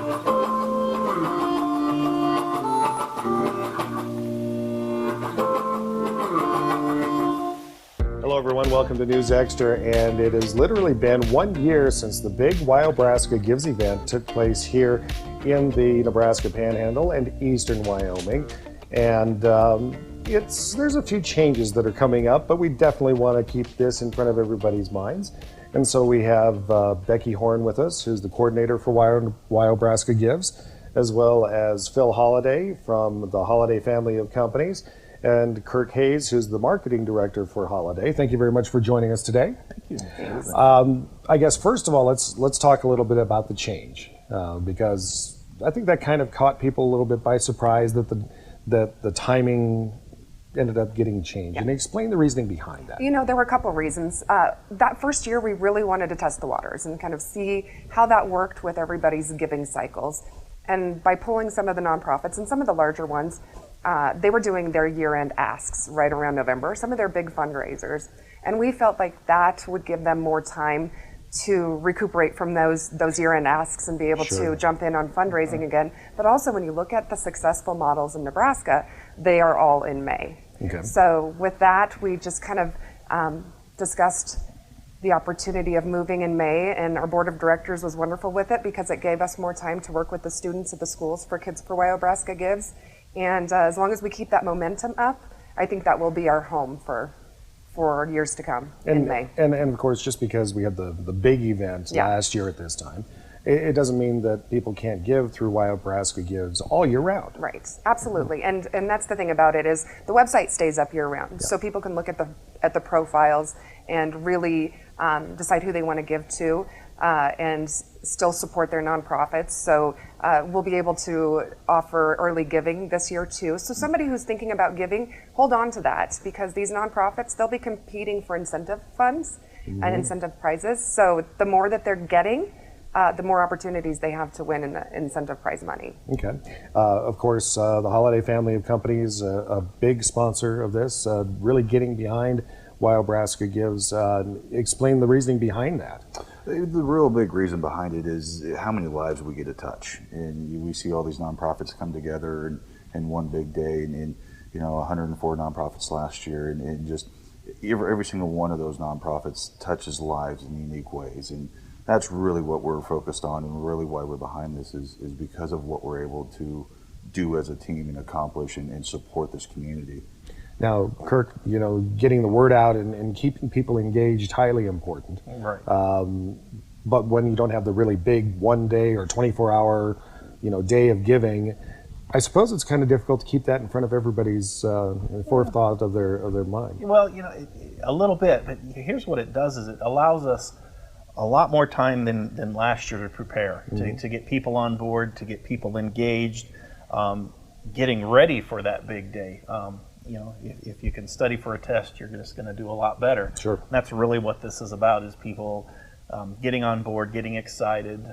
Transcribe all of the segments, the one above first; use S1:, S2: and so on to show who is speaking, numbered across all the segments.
S1: Hello everyone, welcome to News Extra, and it has literally been 1 year since the big Wyobraska Gives event took place here in the Nebraska Panhandle and eastern Wyoming. And there's a few changes that are coming up, but we definitely want to keep this in front of everybody's minds. And so we have Becky Horne with us, who's the coordinator for Wyobraska Gives, as well as Phil Holliday from the Holliday family of companies, and Kirk Hayes, who's the marketing director for Holliday. Thank you very much for joining us today.
S2: Thank you.
S1: I guess first of all, let's talk a little bit about the change, because I think that kind of caught people a little bit by surprise that the timing ended up getting changed. And explain the reasoning behind that.
S3: You know, there were a couple of reasons. That first year, we really wanted to test the waters and kind of see how that worked with everybody's giving cycles. And by pulling some of the nonprofits and some of the larger ones, they were doing their year-end asks right around November, some of their big fundraisers. And we felt like that would give them more time to recuperate from those year-end asks and be able to jump in on fundraising again. But also when you look at the successful models in Nebraska, they are all in May.
S1: Okay.
S3: So with that, we just kind of discussed the opportunity of moving in May, and our board of directors was wonderful with it because it gave us more time to work with the students at the schools for Kids for Wyobraska Gives. And as long as we keep that momentum up, I think that will be our home for years to come in May.
S1: And of course, just because we had the big event last year at this time, it doesn't mean that people can't give through Wyobraska Gives all year round.
S3: Right, absolutely. And that's the thing about it is the website stays up year round. So people can look at the profiles and really decide who they want to give to and still support their nonprofits. So we'll be able to offer early giving this year too. So somebody who's thinking about giving, hold on to that, because these nonprofits, they'll be competing for incentive funds and incentive prizes. So the more that they're getting, the more opportunities they have to win in the incentive prize money.
S1: Okay. Of course, the Holliday family of companies, a big sponsor of this, really getting behind Wyobraska Gives. Explain the reasoning behind that.
S2: The real big reason behind it is how many lives we get to touch. And we see all these nonprofits come together in one big day, and 104 nonprofits last year, and just every single one of those nonprofits touches lives in unique ways. And that's really what we're focused on, and really why we're behind this is because of what we're able to do as a team and accomplish and support this community.
S1: Now, Kirk, getting the word out and keeping people engaged, highly important.
S4: Right.
S1: But when you don't have the really big 1 day or 24-hour, day of giving, I suppose it's kind of difficult to keep that in front of everybody's forethought of their mind.
S4: Well, a little bit, but here's what it does is it allows us a lot more time than last year to prepare, to get people on board, to get people engaged, getting ready for that big day. If you can study for a test, you're just going to do a lot better.
S1: Sure.
S4: And that's really what this is about, is people getting on board, getting excited,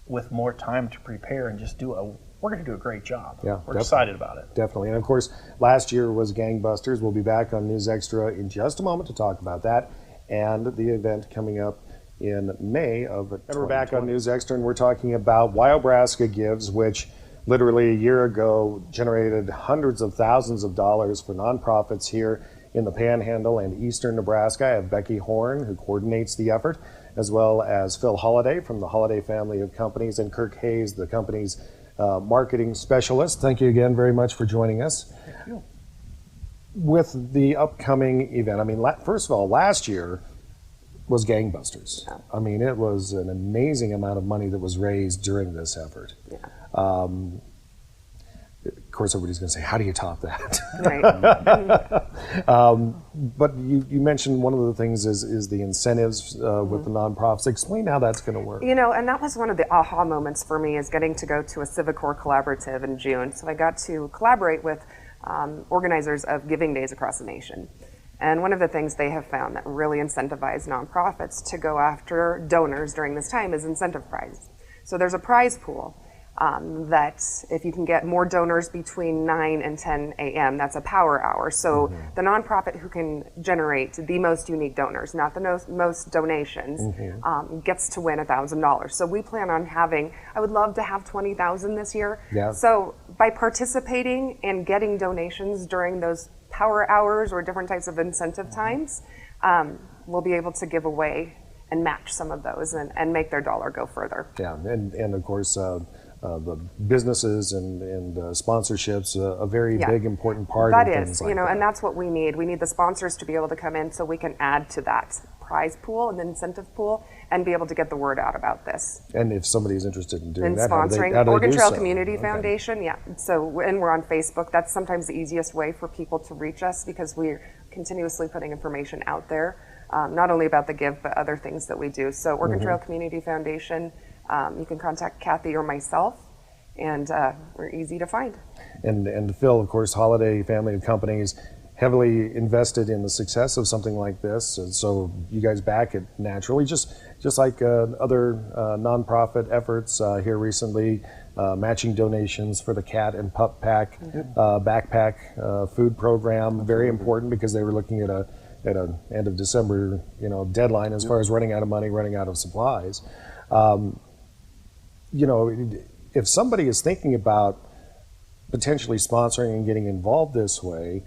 S4: with more time to prepare and just we're going to do a great job.
S1: Yeah,
S4: we're excited about it.
S1: Definitely. And of course, last year was gangbusters. We'll be back on News Extra in just a moment to talk about that and the event coming up in May of 2020. And we're back on News Extra, and we're talking about Wyobraska Gives, which literally a year ago generated hundreds of thousands of dollars for nonprofits here in the Panhandle and eastern Nebraska. I have Becky Horne, who coordinates the effort, as well as Phil Holliday from the Holliday family of companies, and Kirk Hayes, the company's marketing specialist. Thank you again very much for joining us.
S4: Thank you.
S1: With the upcoming event, first of all, last year was gangbusters. I mean, it was an amazing amount of money that was raised during this effort.
S3: Yeah.
S1: Of course, everybody's going to say, how do you top that?
S3: Right.
S1: But you mentioned one of the things is the incentives with the nonprofits. Explain how that's going to work.
S3: And that was one of the aha moments for me, is getting to go to a Civicor collaborative in June. So I got to collaborate with organizers of giving days across the nation. And one of the things they have found that really incentivize nonprofits to go after donors during this time is incentive prize. So there's a prize pool. that if you can get more donors between 9 and 10 a.m., that's a power hour. So the nonprofit who can generate the most unique donors, not the most donations, gets to win $1,000. So we plan on having, I would love to have 20,000 this year.
S1: Yeah.
S3: So by participating and getting donations during those power hours or different types of incentive times, we'll be able to give away and match some of those and make their dollar go further.
S1: Yeah, and of course, the businesses and sponsorships, a very big, important part of things like that.
S3: And that's what we need. We need the sponsors to be able to come in so we can add to that prize pool and the incentive pool and be able to get the word out about this.
S1: And if somebody's interested in doing
S3: And
S1: that,
S3: sponsoring
S1: how do they
S3: Oregon
S1: do
S3: Trail
S1: so?
S3: Community Foundation, So, and we're on Facebook. That's sometimes the easiest way for people to reach us because we're continuously putting information out there, not only about the Give, but other things that we do. So Oregon Trail Community Foundation, you can contact Kathy or myself, and we're easy to find.
S1: And Phil, of course, Holliday family of companies heavily invested in the success of something like this, and so you guys back it naturally, just like other nonprofit efforts here recently, matching donations for the cat and pup pack backpack food program, very important because they were looking at an end of December deadline as far as running out of money, running out of supplies. If somebody is thinking about potentially sponsoring and getting involved this way,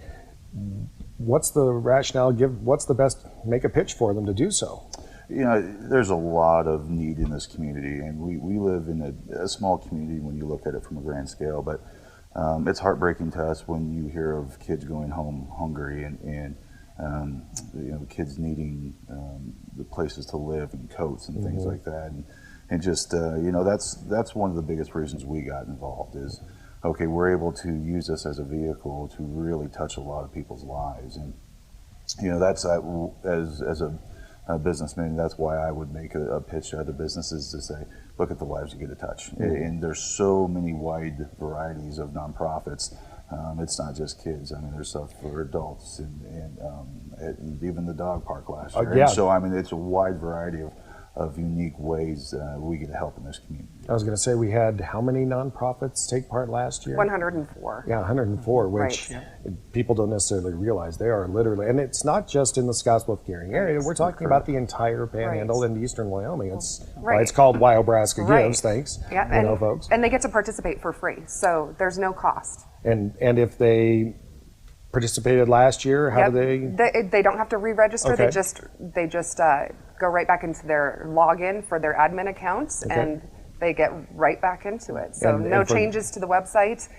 S1: what's the rationale? What's the best? Make a pitch for them to do so.
S2: There's a lot of need in this community, and we live in a small community when you look at it from a grand scale. But it's heartbreaking to us when you hear of kids going home hungry and kids needing the places to live and coats and things like that. And just that's one of the biggest reasons we got involved is, okay, we're able to use this as a vehicle to really touch a lot of people's lives. And that's as a businessman, that's why I would make a pitch to other businesses to say, look at the lives you get to touch. And there's so many wide varieties of nonprofits. It's not just kids. I mean, there's stuff for adults and even the dog park last year.
S1: Yeah.
S2: And so, I mean, it's a wide variety of unique ways we get to help in this community.
S1: I was going to say, we had how many nonprofits take part last year?
S3: 104.
S1: Yeah, 104, which people don't necessarily realize. They are literally, and it's not just in the Scottsbluff-Gearing area. We're talking about the entire Panhandle and eastern Wyoming. It's why it's called Wyobraska Gives. Thanks, folks.
S3: And they get to participate for free, so there's no cost.
S1: And if they participated last year, how do
S3: they don't have to re-register.
S1: Okay.
S3: They just go right back into their login for their admin accounts, and they get right back into it. So no changes to the website.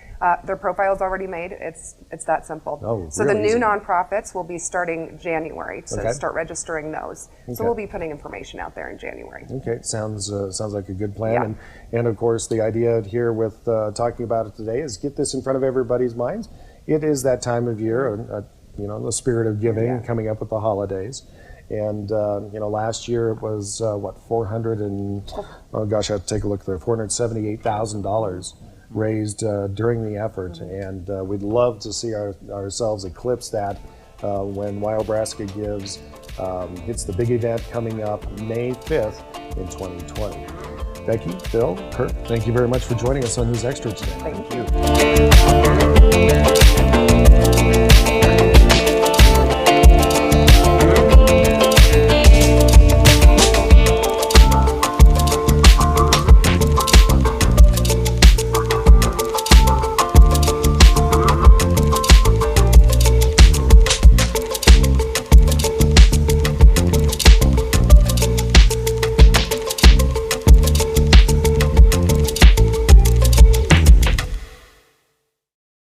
S3: Their profile's already made. It's that simple. So the new nonprofits will be starting January to start registering those. So we'll be putting information out there in January.
S1: Okay, sounds like a good plan. And of course, the idea here with talking about it today is get this in front of everybody's minds. It is that time of year, the spirit of giving, coming up with the holidays. And, last year it was, I have to take a look there, $478,000 raised during the effort. And we'd love to see ourselves eclipse that when Wyobraska Gives hits the big event coming up May 5th in 2020. Becky, Phil, Kirk, thank you very much for joining us on News Extra today.
S3: Thank you.